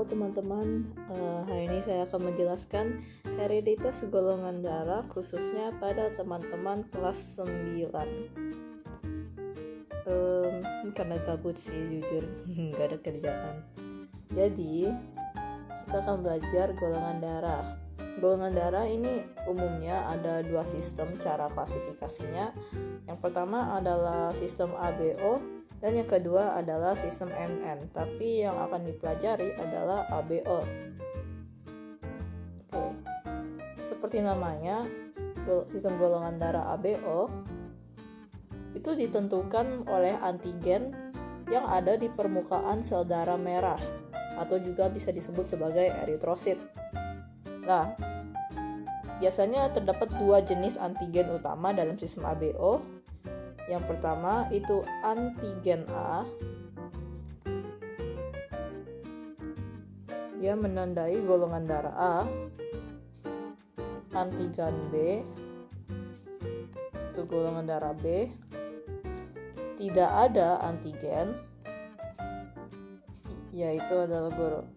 Halo teman-teman, hari ini saya akan menjelaskan hereditas golongan darah khususnya pada teman-teman kelas 9. Karena gabut sih jujur, nggak ada kerjaan. Jadi kita akan belajar golongan darah. Golongan darah ini umumnya ada dua sistem cara klasifikasinya. Yang pertama adalah sistem ABO dan yang kedua adalah sistem MN, tapi yang akan dipelajari adalah ABO. Oke. Seperti namanya, sistem golongan darah ABO itu ditentukan oleh antigen yang ada di permukaan sel darah merah atau juga bisa disebut sebagai eritrosit. Nah, biasanya terdapat dua jenis antigen utama dalam sistem ABO. Yang pertama itu antigen A. Dia menandai golongan darah A. Antigen B itu golongan darah B. Tidak ada antigen, yaitu adalah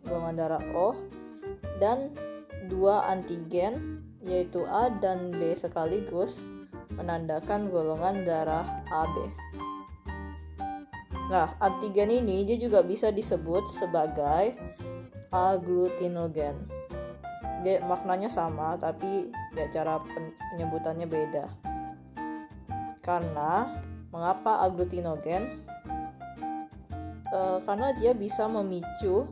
golongan darah O, dan dua antigen yaitu A dan B sekaligus menandakan golongan darah AB. Nah, antigen ini dia juga bisa disebut sebagai agglutinogen. Dia maknanya sama, tapi ya cara penyebutannya beda. Karena mengapa agglutinogen? Karena dia bisa memicu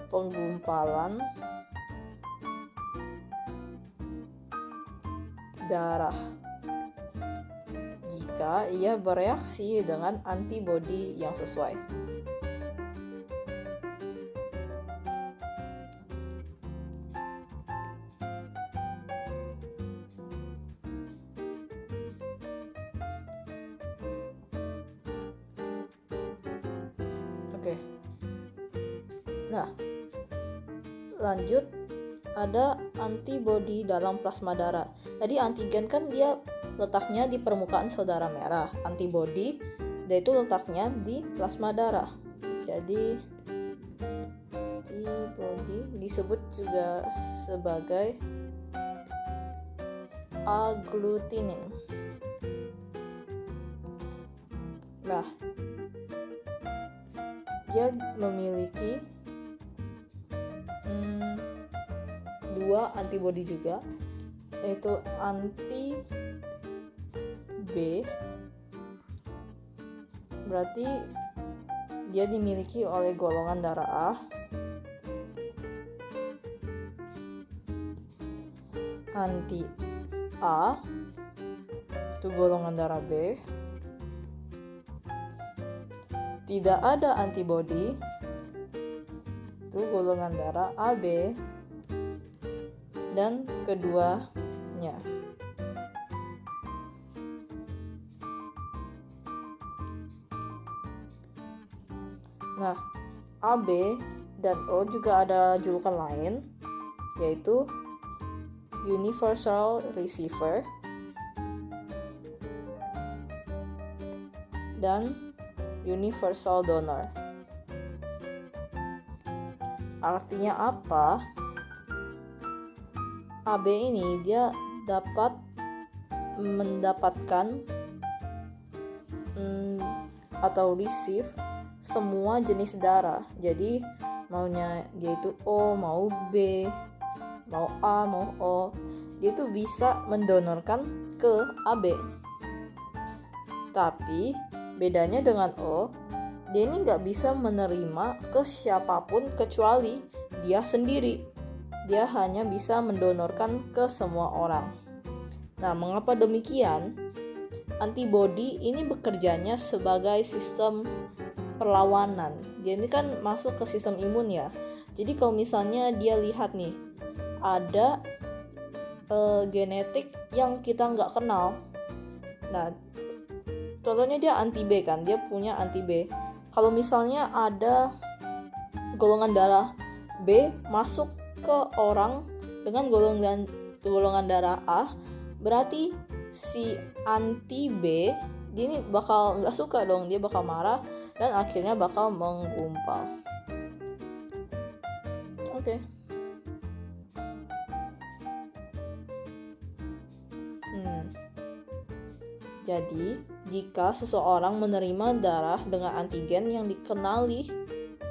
penggumpalan darah jika ia bereaksi dengan antibodi yang sesuai. Oke. Nah, lanjut ada antibodi dalam plasma darah. Tadi antigen kan dia letaknya di permukaan sel darah merah. Antibodi dia itu letaknya di plasma darah. Jadi antibodi disebut juga sebagai agglutinin. Nah, dia memiliki dua antibodi juga, yaitu anti B, berarti dia dimiliki oleh golongan darah A. Anti A itu golongan darah B. Tidak ada antibodi itu golongan darah AB dan keduanya. Nah, AB dan O juga ada julukan lain, yaitu universal receiver dan universal donor. Artinya apa? AB ini dia dapat mendapatkan atau receive semua jenis darah. Jadi maunya dia itu O, mau B, mau A, mau O, dia itu bisa mendonorkan ke AB. Tapi bedanya dengan O, dia ini nggak bisa menerima ke siapapun kecuali dia sendiri. Dia hanya bisa mendonorkan ke semua orang. Nah, mengapa demikian? Antibodi ini bekerjanya sebagai sistem perlawanan. Dia ini kan masuk ke sistem imun ya. Jadi kalau misalnya dia lihat nih, ada genetik yang kita nggak kenal. Nah, contohnya dia anti B kan, dia punya anti B. Kalau misalnya ada golongan darah B masuk ke orang dengan golongan darah A, berarti si anti B dia ini bakal nggak suka dong, dia bakal marah dan akhirnya bakal menggumpal. Oke. Jadi, jika seseorang menerima darah dengan antigen yang dikenali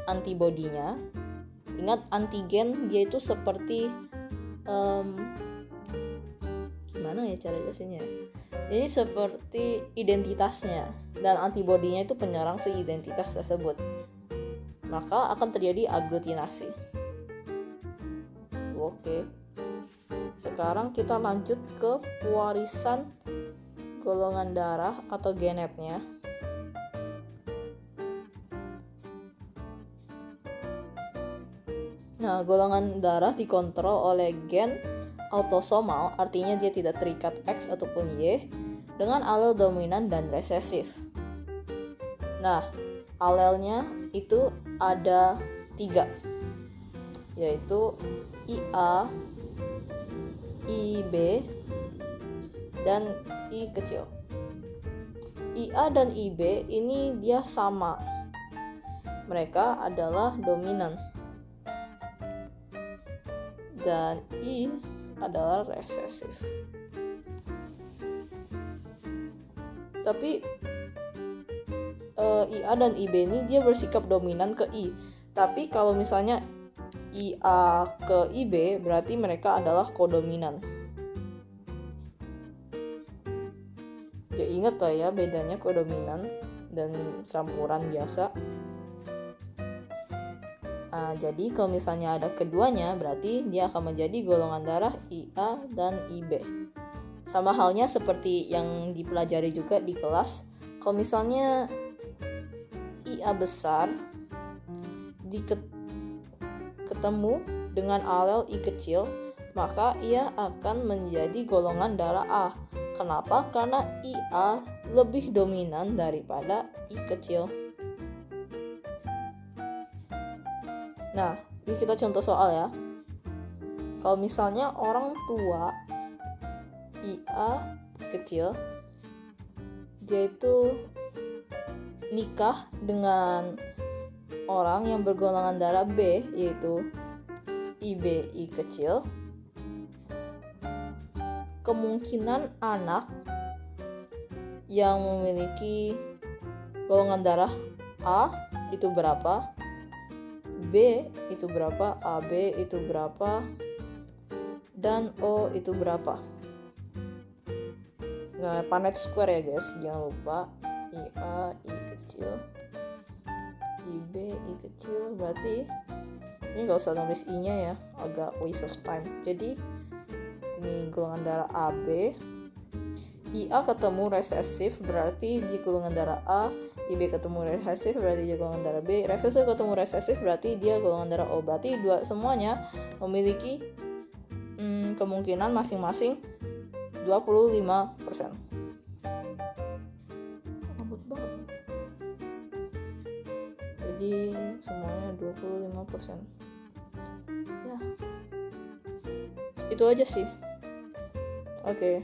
antibodinya, ingat antigen dia itu seperti gimana ya cara jelasinnya? Jadi seperti identitasnya, dan antibodinya itu penyerang si identitas tersebut. Maka akan terjadi aglutinasi. Oke. Sekarang kita lanjut ke pewarisan golongan darah atau genetnya. Nah, golongan darah dikontrol oleh gen autosomal, artinya dia tidak terikat X ataupun Y, dengan alel dominan dan resesif. Nah, alelnya itu ada 3, yaitu IA, IB, dan I kecil. IA dan IB ini dia sama. Mereka adalah dominan. Dan I adalah resesif. Tapi IA dan IB ini dia bersikap dominan ke I. Tapi kalau misalnya IA ke IB berarti mereka adalah kodominan. Ya ingat lah ya bedanya kodominan dan campuran biasa. Jadi kalau misalnya ada keduanya berarti dia akan menjadi golongan darah IA dan IB. Sama halnya seperti yang dipelajari juga di kelas. Kalau misalnya IA besar ketemu dengan alel I kecil, maka ia akan menjadi golongan darah A. Kenapa? Karena IA lebih dominan daripada I kecil. Nah, ini kita contoh soal ya. Kalau misalnya orang tua IA kecil, dia itu nikah dengan orang yang bergolongan darah B, yaitu IBI kecil, kemungkinan anak yang memiliki golongan darah A itu berapa, B itu berapa, AB itu berapa, dan O itu berapa. Nah, Punnett square ya guys, jangan lupa. IA, I kecil, IB, I kecil, berarti ini gak usah nulis I nya ya, agak waste of time. Jadi ini golongan darah AB, IA ketemu resesif berarti di golongan darah A, IB ketemu resesif berarti dia golongan darah B, resesif ketemu resesif berarti dia golongan darah O. Berarti semuanya memiliki kemungkinan masing-masing 25%. Lembut banget. Jadi semuanya 25%. Ya. Itu aja sih. Oke.